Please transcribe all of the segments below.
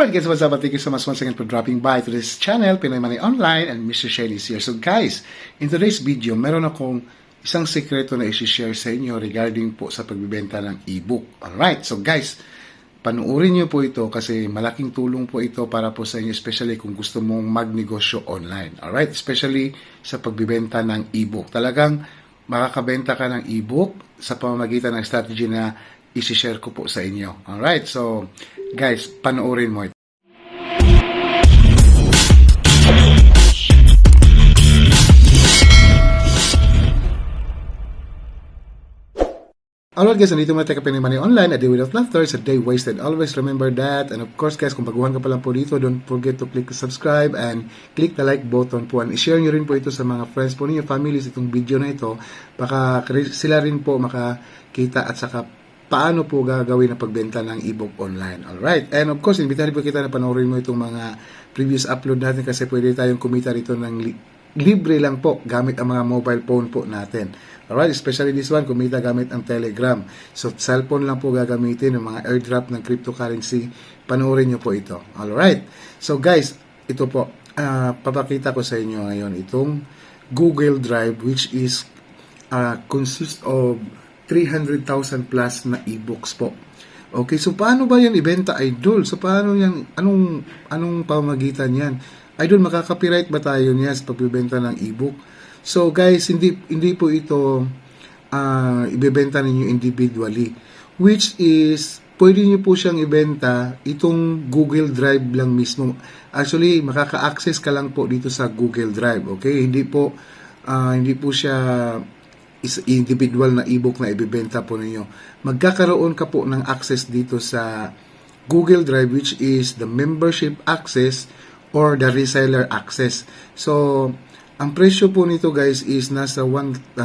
Alright guys, what's up? Thank you so much once again for dropping by to this channel, Pinoy Money Online, and Mr. Shane is here. So guys, in today's video, meron akong isang sekreto na isi-share sa inyo regarding po sa pagbibenta ng ebook. Alright, so guys, panuorin nyo po ito kasi malaking tulong po ito para po sa inyo, especially kung gusto mong magnegosyo online. Alright, especially sa pagbibenta ng ebook. Talagang makakabenta ka ng ebook sa pamamagitan ng strategy na isi-share ko po sa inyo. Alright, so guys, panoorin mo ito. Alright guys, nandito muna tayo Pinoy Money Online, a day without laughter, it's a day wasted. Always remember that. And of course guys, kung baguhan ka pa lang po dito, don't forget to click the subscribe and click the like button po. And i-share nyo rin po ito sa mga friends po ninyo, families, itong video na ito. Baka sila rin po makakita at saka paano po gagawin ang pagbenta ng ebook online. Alright, and of course, invitahan po kita na panoorin mo itong mga previous upload natin kasi pwede tayong kumita rito ng libre lang po gamit ang mga mobile phone po natin. Alright, especially this one, kumita gamit ang Telegram. So, cellphone lang po gagamitin ng mga airdrop ng cryptocurrency. Panoorin nyo po ito. Alright, so guys, ito po, papakita ko sa inyo ngayon itong Google Drive which is consists of 300,000 plus na e-books po. Okay, so paano ba yan ibenta, Idol? So paano yan, anong pamamagitan yan? Idol, makaka-copyright ba tayo niya sa pagbibenta ng e-book? So guys, hindi po ito ibebenta ninyo individually, which is pwede niyo po siyang ibenta itong Google Drive lang mismo. Actually, makaka-access ka lang po dito sa Google Drive, okay? Hindi po siya is individual na ebook na ibebenta po ninyo. Magkakaroon ka po ng access dito sa Google Drive which is the membership access or the reseller access. So, ang presyo po nito guys is nasa 199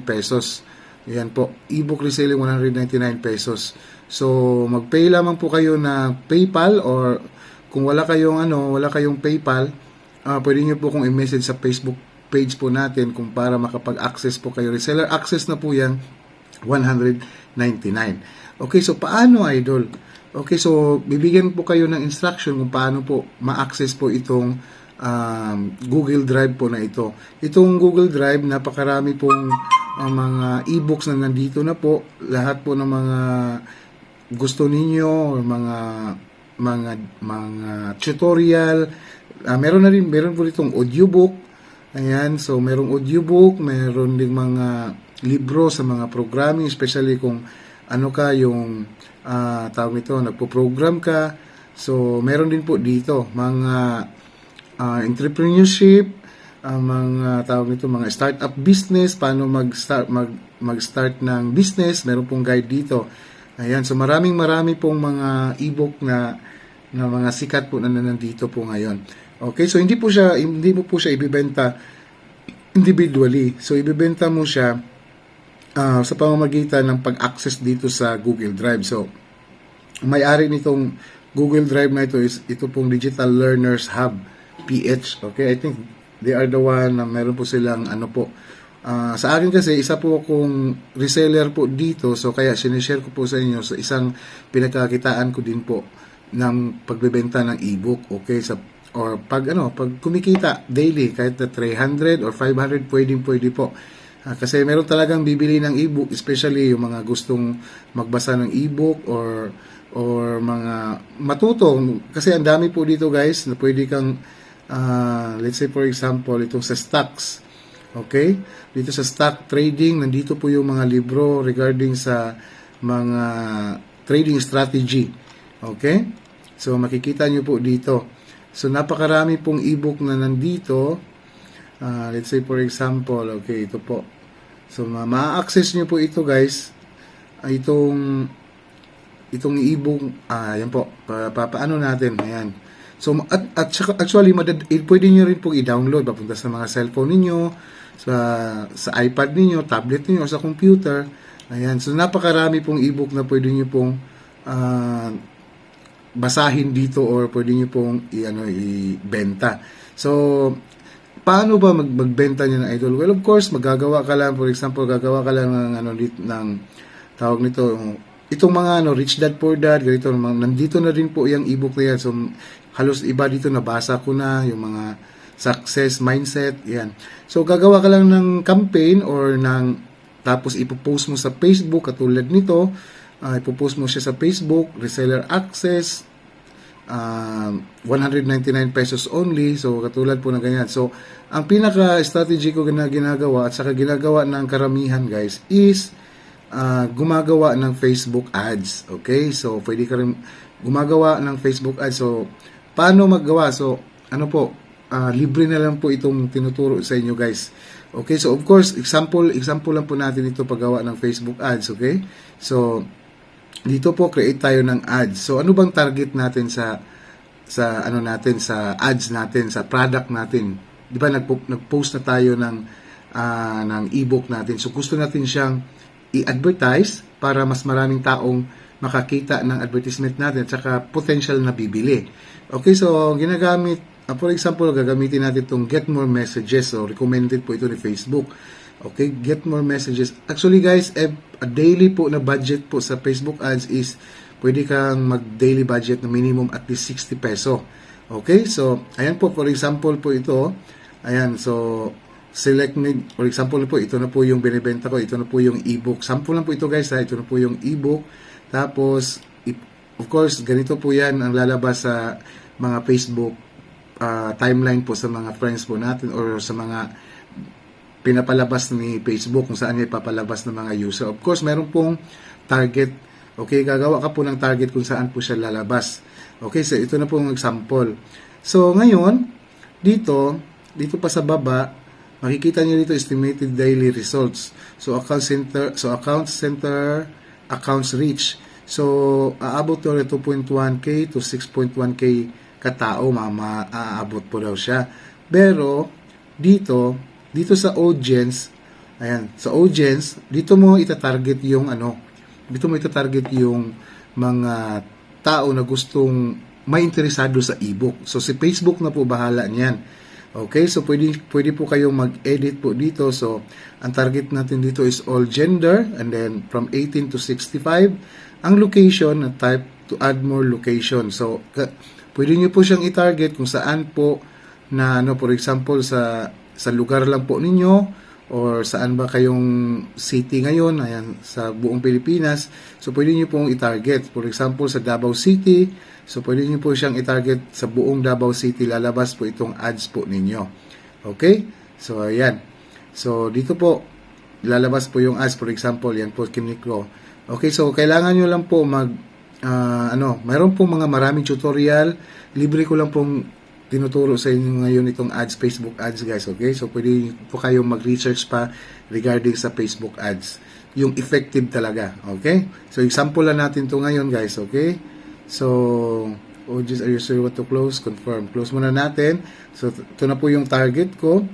pesos. Yan po, ebook reselling 199 pesos. So, mag-pay lamang po kayo na PayPal or kung wala kayong PayPal, pwede niyo po kung i-message sa Facebook page po natin kung para makapag-access po kayo. Reseller access na po yan, 199. Okay, so paano, Idol? Okay, so bibigyan po kayo ng instruction kung paano po ma-access po itong Google Drive po na ito. Itong Google Drive, napakarami pong mga e-books na nandito na po. Lahat po ng mga gusto ninyo, mga tutorial. Meron po itong audiobook. Ayan, so merong audiobook, meron ding mga libro sa mga programming, especially kung ano ka yung tawag nito, nagpo-program ka. So meron din po dito mga entrepreneurship, mga tawag nito, mga startup business, paano mag-start ng business, meron pong guide dito. Ayan, so marami pong mga ebook na mga sikat po na nandito po ngayon. Okay, so hindi mo po siya ibebenta individually. So ibebenta mo siya sa pamamagitan ng pag-access dito sa Google Drive. So may-ari nitong Google Drive na ito is ito pong Digital Learners Hub PH. Okay, I think they are the one na meron po silang sa akin kasi isa po akong reseller po dito, so kaya sinishare ko po sa inyo sa isang pinagkakitaan ko din po ng pagbebenta ng ebook. Okay, or pag kumikita daily kahit na 300 or 500 pwede po. Kasi meron talagang bibili ng ebook, especially yung mga gustong magbasa ng ebook or mga matuto, kasi ang dami po dito guys na pwede kang let's say for example itong sa stocks. Okay, dito sa stock trading nandito po yung mga libro regarding sa mga trading strategy. Okay, so makikita nyo po dito. So, napakarami pong ebook na nandito. Let's say, for example, okay, ito po. So, ma-access nyo po ito, guys. Itong ebook, yan po. Paano natin? Ayan. So, at actually, pwede nyo rin pong i-download. Papunta sa mga cellphone ninyo, sa iPad ninyo, tablet ninyo, o sa computer. Ayan. So, napakarami pong ebook na pwede nyo pong basahin dito or pwede nyo pong ibenta. So, paano ba magbenta niya ng Idol? Well, of course, magagawa ka lang, for example, gagawa ka lang ng tawag nito, itong mga Rich Dad Poor Dad, ganito, nandito na rin po yung ebook na yan. So, halos iba dito, nabasa ko na, yung mga success mindset, yan. So, gagawa ka lang ng campaign or tapos ipopost mo sa Facebook, katulad nito, ipopost mo siya sa Facebook, reseller access, 199 pesos only. So, katulad po na ganyan. So, ang pinaka-strategy ko na ginagawa at saka ginagawa ng karamihan, guys, is gumagawa ng Facebook ads. Okay? So, pwede ka rin gumagawa ng Facebook ads. So, paano maggawa? So, ano po, libre na lang po itong tinuturo sa inyo, guys. Okay? So, of course, example lang po natin ito paggawa ng Facebook ads. Okay? So, dito po, create tayo ng ads. So, ano bang target natin sa ads natin, sa product natin? Di ba, nag-post na tayo ng ebook natin. So, gusto natin siyang i-advertise para mas maraming taong makakita ng advertisement natin at saka potential na bibili. Okay, so ginagamit, for example, gagamitin natin itong get more messages. So, recommended po ito ni Facebook. Okay, get more messages. Actually, guys, a daily po na budget po sa Facebook ads is pwede kang mag-daily budget na minimum at least 60 peso. Okay, so, ayan po, for example po ito. Ayan, so, select me, for example po, ito na po yung binibenta ko, ito na po yung ebook. Sample lang po ito, guys, ito na po yung ebook. Tapos, of course, ganito po yan ang lalabas sa mga Facebook timeline po sa mga friends po natin or sa mga pinapalabas ni Facebook kung saan niya ipapalabas ng mga user. Of course, meron pong target. Okay, gagawa ka po ng target kung saan po siya lalabas. Okay, so ito na po yung example. So, ngayon, dito pa sa baba, makikita niyo dito estimated daily results. So account center, accounts reach. So aabot to 2.1k to 6.1k katao, aabot po daw siya. Pero dito sa audience, ayan, sa audience, dito mo itatarget yung mga tao na gustong may interesado sa ebook. So si Facebook na po bahala niyan. Okay, so pwede po kayong mag-edit po dito. So, ang target natin dito is all gender and then from 18 to 65. Ang location, type to add more location. So, pwede nyo po siyang i-target kung saan po na, for example, sa lugar lang po ninyo or saan ba kayong city ngayon, ayan, sa buong Pilipinas. So, pwede nyo pong i-target. For example, sa Davao City, so, pwede nyo po siyang i-target sa buong Davao City. Lalabas po itong ads po ninyo. Okay? So, ayan. So, dito po, lalabas po yung ads. For example, yan po, kinik ko. Okay, so, kailangan nyo lang po mayroon pong maraming tutorial. Libre ko lang pong tinuturo sa inyo ngayon itong ads, Facebook ads, guys. Okay? So, pwede po kayong mag-research pa regarding sa Facebook ads. Yung effective talaga. Okay? So, example lang natin to ngayon, guys. Okay? So, are you sure what to close? Confirm. Close muna natin. So, ito na po yung target ko.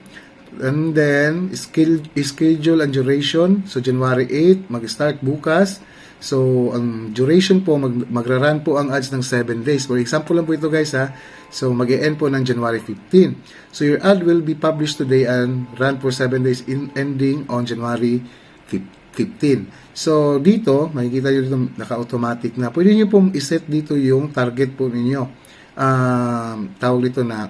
And then, schedule and duration. So, January 8, mag-start bukas. So, ang duration po, magra-run po ang ads ng 7 days. For example lang po ito, guys, ha. So, mag-e-end po ng January 15. So, your ad will be published today and run for 7 days ending on January 15. So, dito, makikita nyo dito, naka-automatic na. Pwede nyo pong iset dito yung target po ninyo. Tawag dito na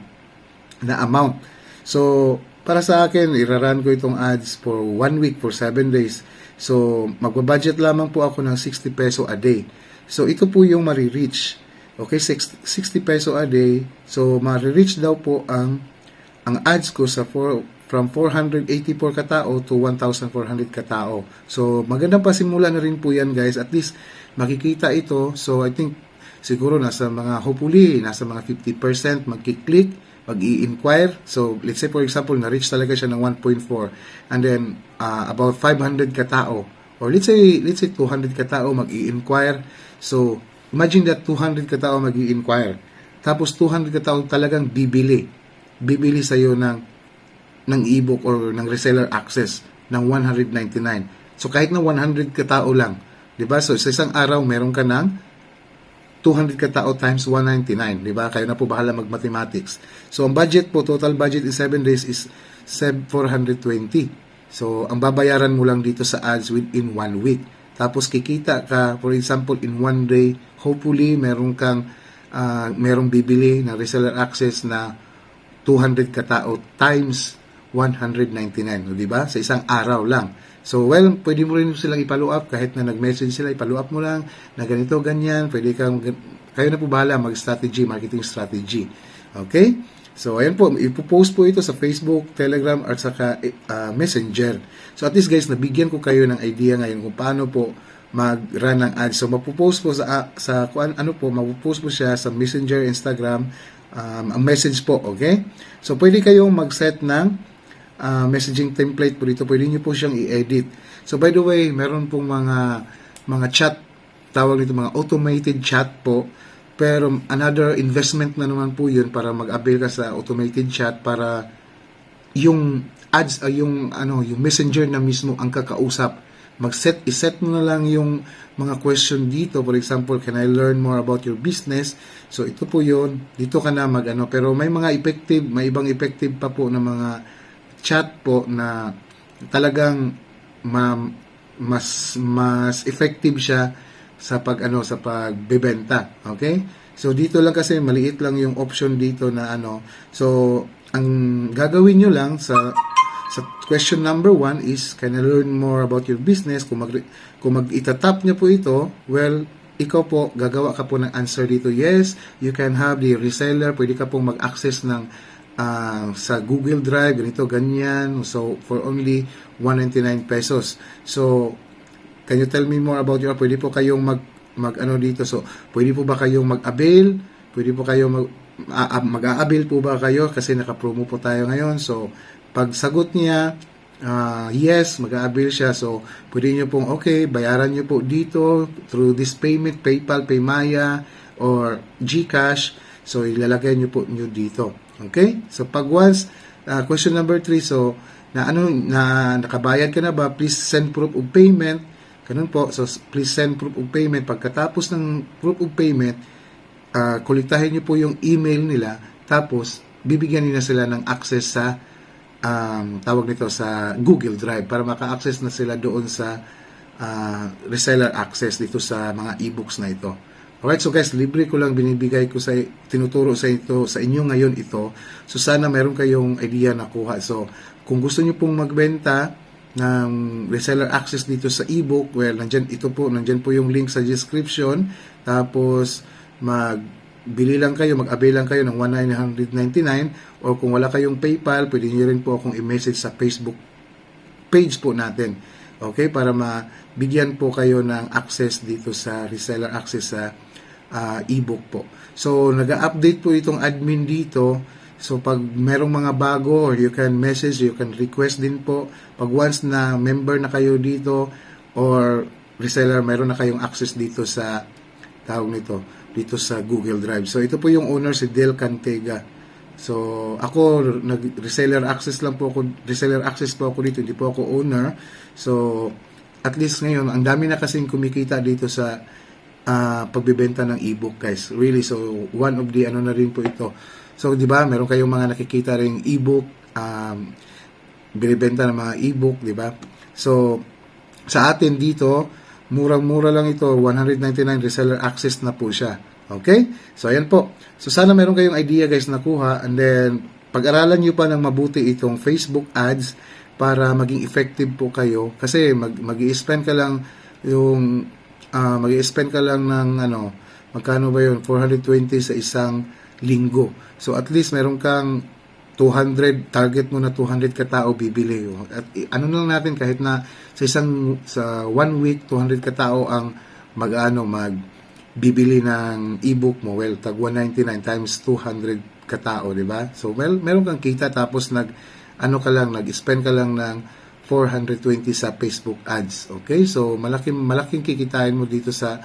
amount. So, para sa akin, iraran ko itong ads for 1 week, for 7 days. So, magbabudget lamang po ako ng 60 peso a day. So, ito po yung marireach. Okay, 60 peso a day. So, marireach daw po ang ads ko from 484 katao to 1,400 katao. So, magandang pasimula na rin po yan, guys. At least, makikita ito. So, I think, siguro nasa mga 50% magkiklik, mag-i-inquire. So, let's say, for example, na-reach talaga siya ng 1.4. And then, about 500 katao. Or let's say 200 katao mag-i-inquire. So, imagine that 200 katao mag-i-inquire. Tapos, 200 katao talagang bibili sa'yo ng ebook or ng reseller access ng 199. So, kahit na 100 katao lang, diba? So, sa isang araw, meron ka ng 200 katao times 199, diba? Kayo na po bahala mag-mathematics. So, ang budget po, total budget in 7 days is 420. So, ang babayaran mo lang dito sa ads within 1 week. tapos kikita ka, for example, in one day, hopefully, merong bibili na reseller access na 200 katao times 199, di ba? Sa isang araw lang. So, well, pwede mo rin silang i-follow up kahit na nag-message sila, i-follow up mo lang na ganito, ganyan. Kayo na po bahala mag-strategy, marketing strategy. Okay? So, ayan po, ipopost po ito sa Facebook, Telegram, at saka Messenger. So, at least guys, nabigyan ko kayo ng idea ngayon kung paano po mag-run ng ads. So, mapopost po mapopost po siya sa Messenger, Instagram, ang message po, okay? So, pwede kayong mag-set ng messaging template po dito. Pwede nyo po siyang i-edit. So, by the way, meron pong mga chat, tawag nito mga automated chat po. Pero, another investment na naman po yun para mag-avail ka sa automated chat para yung ads, yung messenger na mismo ang kakausap. Iset mo na lang yung mga question dito. For example, can I learn more about your business? So, ito po yun. Dito ka na pero may may ibang effective pa po na mga chat po na talagang mas effective siya sa pagbebenta. Okay? So, dito lang kasi maliit lang yung option dito na So, ang gagawin nyo lang sa question number 1 is, can I learn more about your business? Kung mag-itatap nyo po ito, well, ikaw po, gagawa ka po ng answer dito. Yes, you can have the reseller. Pwede ka pong mag-access ng sa Google Drive, ganito, ganyan. So, for only 199 pesos. So, can you tell me more about your, pwede po kayong dito. So, pwede po ba kayong mag-avail? Pwede po kayong mag-a-avail po ba kayo? Kasi naka-promo po tayo ngayon. So, pag sagot niya, yes, mag-a-avail siya. So, pwede nyo pong, okay, bayaran nyo po dito through this payment, PayPal, Paymaya, or GCash. So, ilalagay nyo po dito. Okay? So, pag once, question number 3, so, nakabayad ka na ba? Please send proof of payment. Ganun po. So, please send proof of payment. Pagkatapos ng proof of payment, kolektahin nyo po yung email nila. Tapos, bibigyan nila sila ng access sa tawag nito sa Google Drive para maka-access na sila doon sa reseller access dito sa mga e-books na ito. Alright, so guys, libre ko lang binibigay ko tinuturo sa inyo ngayon ito. So sana meron kayong idea na kuha. So kung gusto niyo pong magbenta ng reseller access dito sa e-book, well, nandyan po yung link sa description. Tapos mag-avail lang kayo ng 1,999, or kung wala kayong PayPal, pwede nyo rin po akong i-message sa Facebook page po natin. Okay? Para mabigyan po kayo ng access dito sa reseller access sa ebook po. So, nag-update po itong admin dito. So, pag merong mga bago, or you can message, you can request din po. Pag once na member na kayo dito, or reseller, meron na kayong access dito sa dito sa Google Drive. So, ito po yung owner, si Del Cantega. So, ako, reseller access po ako dito, hindi po ako owner. So, at least ngayon, ang dami na kasing kumikita dito sa pagbebenta ng ebook, guys. Really, so, one of the na rin po ito. So, di ba, meron kayong mga nakikita ring ebook, binibenta ng mga ebook, di ba? So, sa atin dito, murang-mura lang ito, 199 reseller access na po siya. Okay? So, ayan po. So, sana meron kayong idea, guys, nakuha. And then, pag-aralan nyo pa ng mabuti itong Facebook ads para maging effective po kayo. Kasi, mag-i-spend ka lang ng, magkano ba yun? 420 sa isang linggo. So, at least, meron kang 200, target mo na 200 katao bibili. At lang natin, kahit na sa 1 week, 200 katao ang bibili ng ebook mo. Well, tag 199 times 200 katao, di ba? So, well, meron kang kita, tapos nag-spend ka lang ng 420 sa Facebook ads. Okay? So, malaking kikitain mo dito sa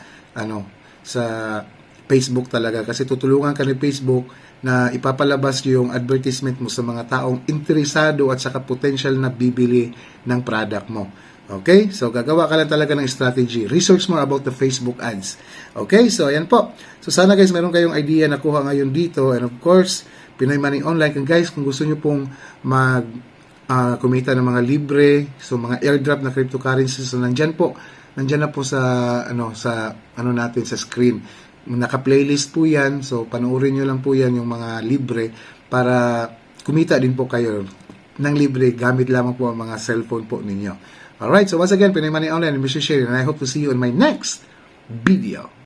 Facebook talaga, kasi tutulungan ka ni Facebook na ipapalabas yung advertisement mo sa mga taong interesado at saka potential na bibili ng product mo. Okay? So, gagawa ka lang talaga ng strategy. Research more about the Facebook ads. Okay? So, ayan po. So, sana guys, meron kayong idea na kuha ngayon dito. And of course, Pinoy Money Online. And guys, kung gusto nyo pong kumita ng mga libre, so mga airdrop na cryptocurrencies, so nandyan po nandiyan na po sa natin sa screen. Naka-playlist po 'yan. So panoorin niyo lang po 'yan, yung mga libre, para kumita din po kayo ng libre gamit lamang po ang mga cellphone po ninyo. Alright, so once again, Pinoy Money Online, I'm Mr. Sherry, and I hope to see you in my next video.